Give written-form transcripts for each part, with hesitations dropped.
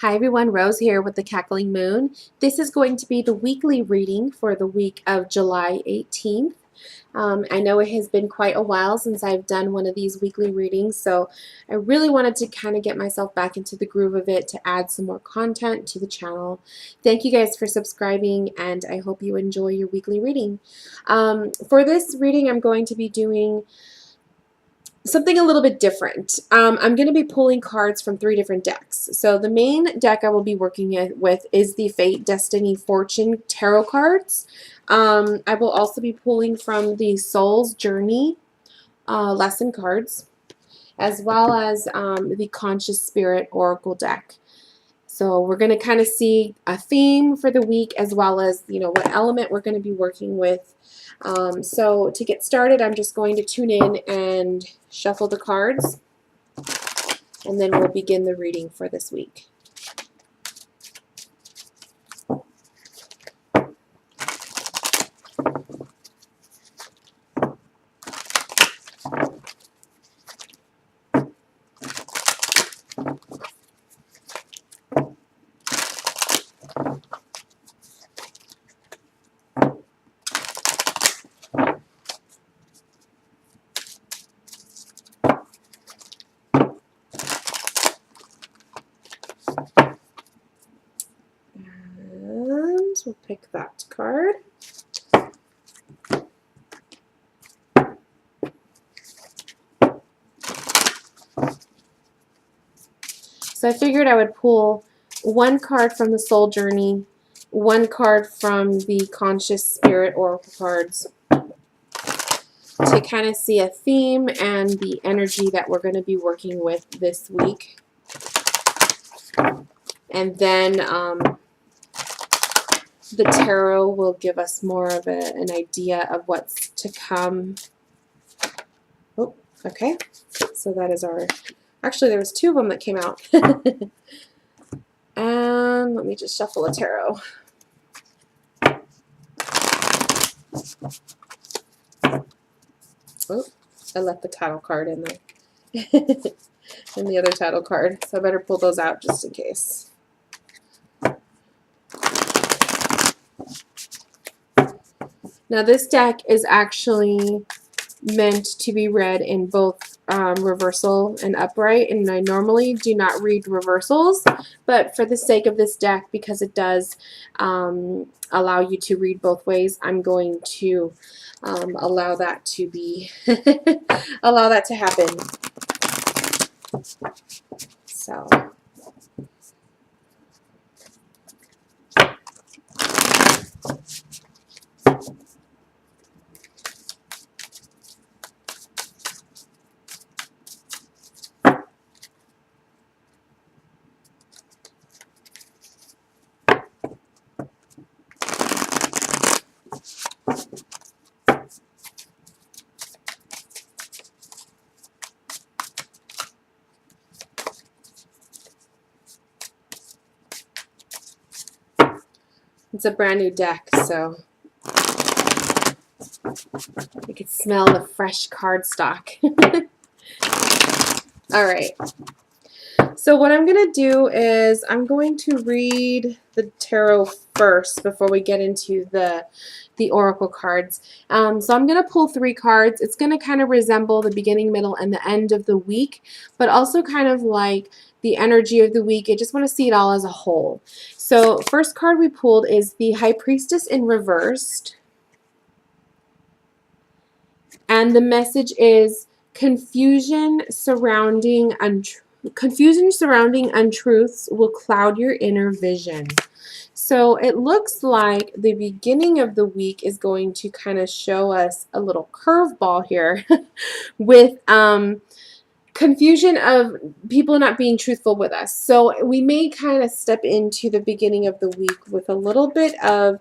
Hi everyone, Rose here with the Cackling Moon. This is going to be the weekly reading for the week of July 18th. I know it has been quite a while since I've done one of these weekly readings, so I really wanted to kind of get myself back into the groove of it to add some more content to the channel. Thank you guys for subscribing, and I hope you enjoy your weekly reading. For this reading, I'm going to be doing something a little bit different. I'm going to be pulling cards from 3 different decks. So the main deck I will be working with is the Fate, Destiny, Fortune tarot cards. I will also be pulling from the Soul's Journey lesson cards, as well as the Conscious Spirit Oracle deck. So we're going to kind of see a theme for the week, as well as, what element we're going to be working with. So to get started, I'm just going to tune in and shuffle the cards, and then we'll begin the reading for this week. And we'll pick that card. So I figured I would pull one card from the Soul Journey, one card from the Conscious Spirit Oracle cards, to kind of see a theme and the energy that we're going to be working with this week. And then the tarot will give us more of an idea of what's to come. Oh, okay. So that is our... Actually, there was 2 of them that came out. And let me just shuffle a tarot. Oh, I left the title card in there. And the other title card. So I better pull those out just in case. Now this deck is actually meant to be read in both reversal and upright, and I normally do not read reversals, but for the sake of this deck, because it does allow you to read both ways, I'm going to allow that to be allow that to happen. So it's a brand new deck, so you can smell the fresh cardstock. All right. So what I'm going to do is I'm going to read the tarot first before we get into the oracle cards. So I'm going to pull 3 cards. It's going to kind of resemble the beginning, middle, and the end of the week, but also kind of like the energy of the week. I just want to see it all as a whole. So first card we pulled is the High Priestess in reversed. And the message is confusion surrounding untruths will cloud your inner vision. So it looks like the beginning of the week is going to kind of show us a little curveball here with confusion of people not being truthful with us. So we may kind of step into the beginning of the week with a little bit of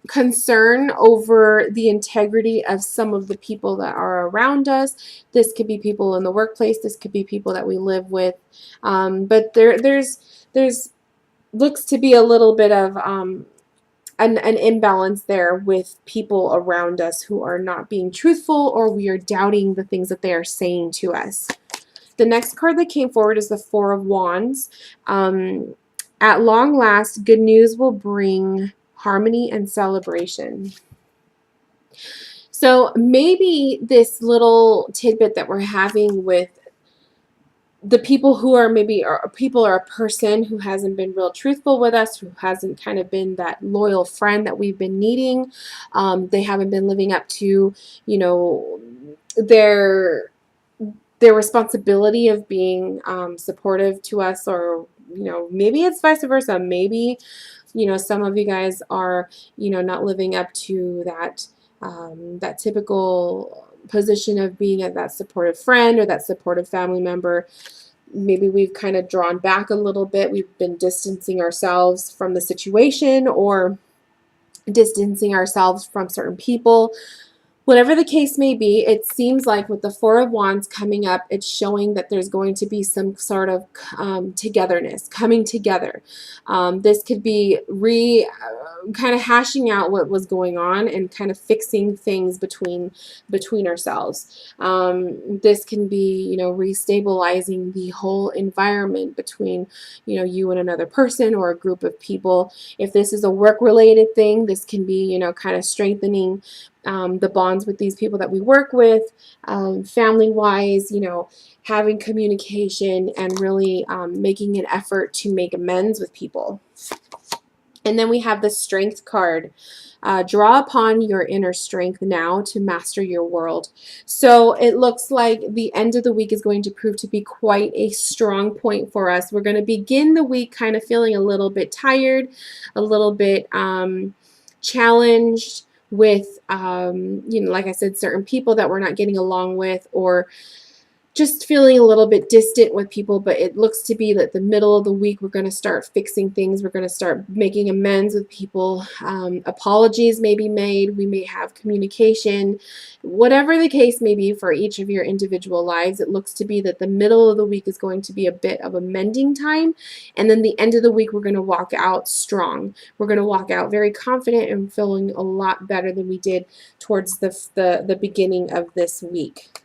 concern over the integrity of some of the people that are around us. This could be people in the workplace. This could be people that we live with. But there's looks to be a little bit of an imbalance there with people around us who are not being truthful, or we are doubting the things that they are saying to us. The next card that came forward is the Four of Wands. At long last, good news will bring harmony and celebration. So maybe this little tidbit that we're having with the people who are maybe people or a person who hasn't been real truthful with us, who hasn't kind of been that loyal friend that we've been needing. They haven't been living up to, you know, their responsibility of being supportive to us, or, you know, maybe it's vice versa. Maybe, you know, some of you guys are, you know, not living up to that that typical position of being that supportive friend or that supportive family member. Maybe we've kind of drawn back a little bit. We've been distancing ourselves from the situation, or distancing ourselves from certain people. Whatever the case may be, it seems like with the Four of Wands coming up, it's showing that there's going to be some sort of togetherness, coming together. This could be kind of hashing out what was going on and kind of fixing things between ourselves. This can be, you know, restabilizing the whole environment between, you know, you and another person or a group of people. If this is a work-related thing, this can be, you know, kind of strengthening the bonds with these people that we work with, family-wise, you know, having communication and really making an effort to make amends with people. And then we have the Strength card. Draw upon your inner strength now to master your world. So it looks like the end of the week is going to prove to be quite a strong point for us. We're going to begin the week kind of feeling a little bit tired, a little bit challenged with, you know, like I said, certain people that we're not getting along with, or just feeling a little bit distant with people. But it looks to be that the middle of the week we're going to start fixing things. We're going to start making amends with people. Apologies may be made. We may have communication. Whatever the case may be for each of your individual lives, it looks to be that the middle of the week is going to be a bit of a mending time. And then the end of the week, we're going to walk out strong. We're going to walk out very confident and feeling a lot better than we did towards the beginning of this week.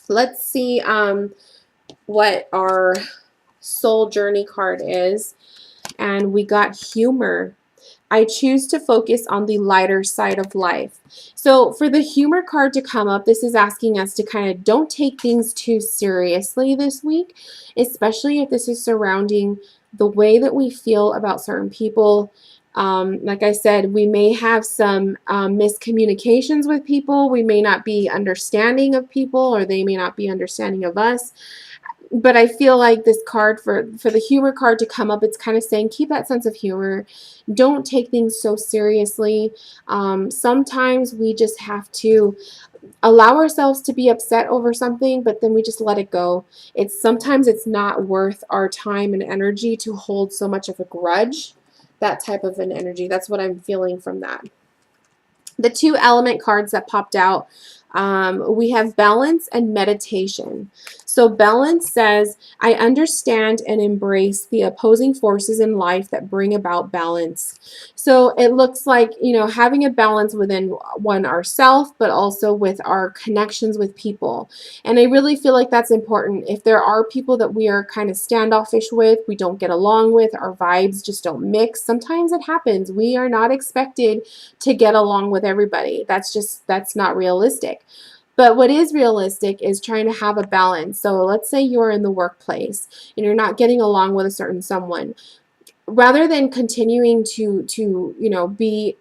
Let's see what our soul journey card is. And we got humor. I choose to focus on the lighter side of life. So for the humor card to come up, this is asking us to kind of don't take things too seriously this week, especially if this is surrounding the way that we feel about certain people. Like I said, we may have some miscommunications with people. We may not be understanding of people, or they may not be understanding of us. But I feel like this card, for the humor card to come up, it's kind of saying keep that sense of humor. Don't take things so seriously. Sometimes we just have to allow ourselves to be upset over something, but then we just let it go. Sometimes it's not worth our time and energy to hold so much of a grudge. That type of an energy. That's what I'm feeling from that. The two element cards that popped out, we have balance and meditation. So balance says, I understand and embrace the opposing forces in life that bring about balance. So it looks like, you know, having a balance within one ourselves, but also with our connections with people. And I really feel like that's important. If there are people that we are kind of standoffish with, we don't get along with, our vibes just don't mix, sometimes it happens. We are not expected to get along with everybody. That's not realistic. But what is realistic is trying to have a balance. So let's say you're in the workplace and you're not getting along with a certain someone. Rather than continuing to you know, be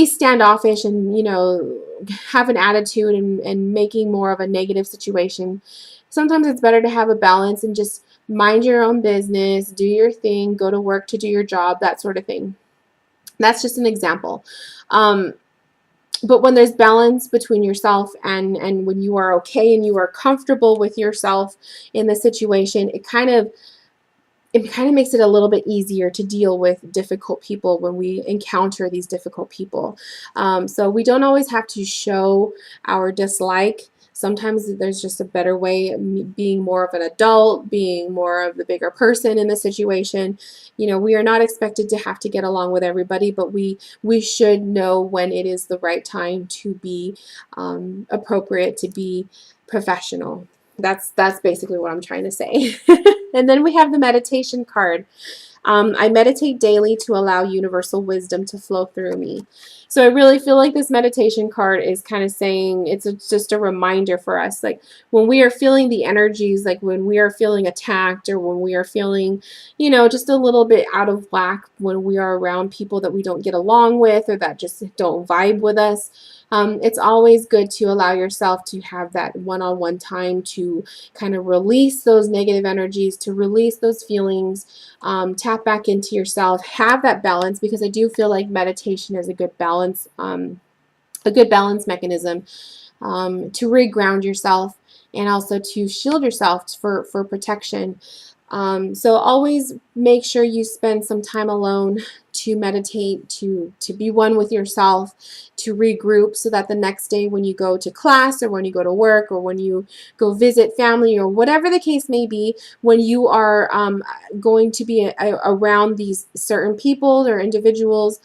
standoffish and, you know, have an attitude and making more of a negative situation, sometimes it's better to have a balance and just mind your own business, do your thing, go to work to do your job, that sort of thing. That's just an example. But when there's balance between yourself and when you are okay and you are comfortable with yourself in the situation, it kind of makes it a little bit easier to deal with difficult people when we encounter these difficult people. So we don't always have to show our dislike. Sometimes there's just a better way, being more of an adult, being more of the bigger person in the situation. You know, we are not expected to have to get along with everybody, but we should know when it is the right time to be appropriate, to be professional. That's basically what I'm trying to say. And then we have the meditation card. I meditate daily to allow universal wisdom to flow through me. So I really feel like this meditation card is kind of saying just a reminder for us. Like when we are feeling the energies, like when we are feeling attacked or when we are feeling, just a little bit out of whack, when we are around people that we don't get along with or that just don't vibe with us. It's always good to allow yourself to have that one-on-one time to kind of release those negative energies, to release those feelings, tap back into yourself, have that balance, because I do feel like meditation is a good balance mechanism to reground yourself and also to shield yourself for protection. So always make sure you spend some time alone to meditate, to be one with yourself, to regroup, so that the next day when you go to class or when you go to work or when you go visit family or whatever the case may be, when you are going to be around these certain people or individuals,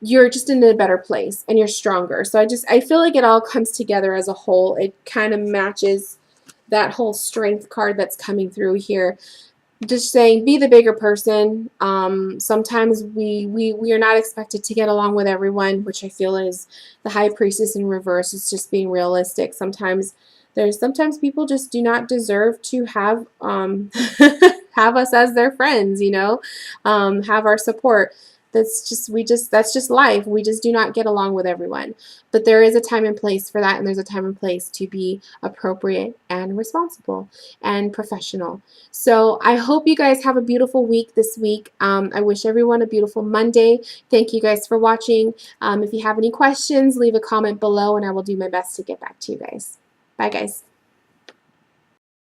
you're just in a better place and you're stronger. So I feel like it all comes together as a whole. It kind of matches that whole strength card that's coming through here. Just saying, be the bigger person. Sometimes we are not expected to get along with everyone, which I feel is the High Priestess in reverse. It's just being realistic. Sometimes people just do not deserve to have have us as their friends, have our support. That's just life. We just do not get along with everyone. But there is a time and place for that, and there's a time and place to be appropriate and responsible and professional. So I hope you guys have a beautiful week this week. I wish everyone a beautiful Monday. Thank you guys for watching. If you have any questions, leave a comment below and I will do my best to get back to you guys. Bye guys.